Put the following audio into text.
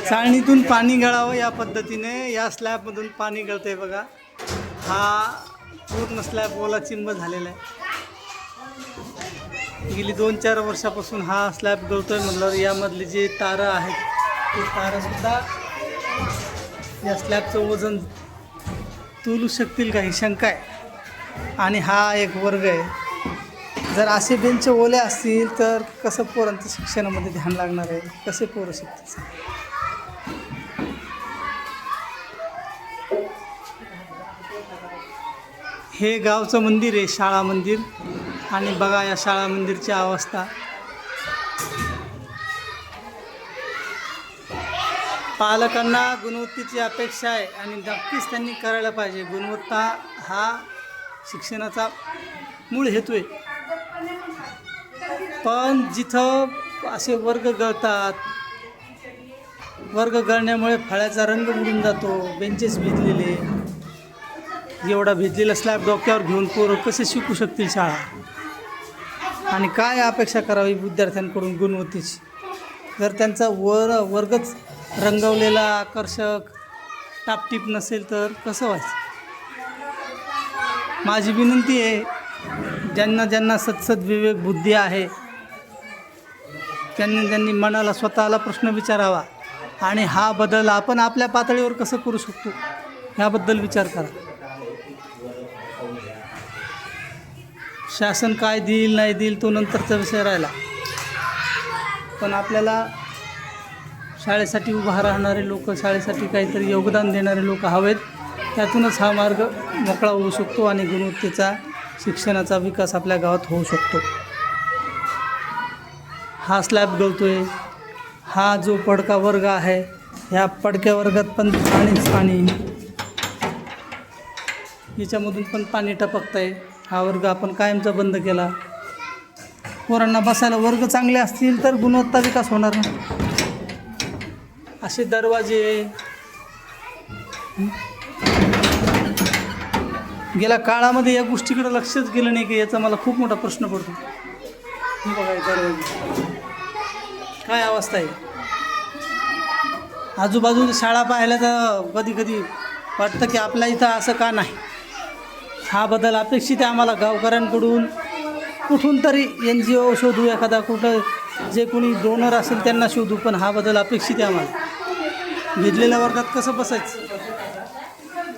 चाळणीतून पाणी गळावं या पद्धतीने या स्लॅबमधून पाणी गळतंय बघा. हा पूर्ण स्लॅब ओला चिंब झालेला आहे. गेली 2-4 वर्षापासून हा स्लॅब गळतोय म्हटल्यावर यामधले जे तारं आहेत ते तारंसुद्धा या स्लॅबचं वजन तोलू शकतील का ही शंका आहे. आणि हा एक वर्ग आहे. जर असे बेंच ओले असतील तर कसं पोरांचं शिक्षणामध्ये ध्यान लागणार आहे, कसे पोरं शिकतील. हे गावचं मंदिर आहे, शाळा मंदिर. आणि बघा या शाळा मंदिरची अवस्था. पालकांना गुणवत्तेची अपेक्षा आहे आणि नक्कीच त्यांनी करायला पाहिजे. गुणवत्ता हा शिक्षणाचा मूळ हेतू आहे. पण जिथं असे वर्ग गळतात, वर्ग गळण्यामुळे फळ्याचा रंग उडून जातो, बेंचेस भिजलेले, एवढा भिजलेला स्लॅब डोक्यावर घेऊन पोरं कसे शिकू शकतील शाळा. आणि काय अपेक्षा करावी विद्यार्थ्यांकडून गुणवत्तेची. जर त्यांचा वर्गच रंगवलेला, आकर्षक, टापटीप नसेल तर कसं व्हायचं. माझी विनंती आहे, ज्यांना सत्सद विवेक बुद्धी आहे त्यांनी मनाला स्वतःला प्रश्न विचारावा आणि हा बदल आपण आपल्या पातळीवर कसं करू शकतो ह्याबद्दल विचार करा. शासन काय देईल नाही देईल तो नंतरचा विषय राहिला, पण आपल्याला शाळेसाठी उभा राहणारे लोक, शाळेसाठी काहीतरी योगदान देणारे लोक हवेत. त्यातूनच हा मार्ग मोकळा होऊ शकतो आणि गुणवत्तेचा शिक्षणाचा विकास आपल्या गावात होऊ शकतो. हा स्लॅब गळतोय, हा जो पडका वर्ग आहे, ह्या पडक्या वर्गात पण पाणी, याच्यामधून पण पाणी टपकतं आहे. हा वर्ग आपण कायमचा बंद केला. पोरांना बसायला वर्ग चांगले असतील तर गुणवत्ता विकास होणार ना. असे दरवाजे गेल्या काळामध्ये या गोष्टीकडे लक्षच गेलं नाही की याचा मला खूप मोठा प्रश्न पडतो. हे बघा दरवाजे काय अवस्था आहे. आजूबाजूची शाळा पाहायला तर कधी कधी वाटतं की आपल्या इथं असं का नाही. हा बदल अपेक्षित आहे आम्हाला गावकऱ्यांकडून. कुठून तरी NGO शोधू, एखादा कुठं जे कोणी डोनर असेल त्यांना शोधू, पण हा बदल अपेक्षित आहे आम्हाला. भिजलेल्या वर्गात कसं बसायचं.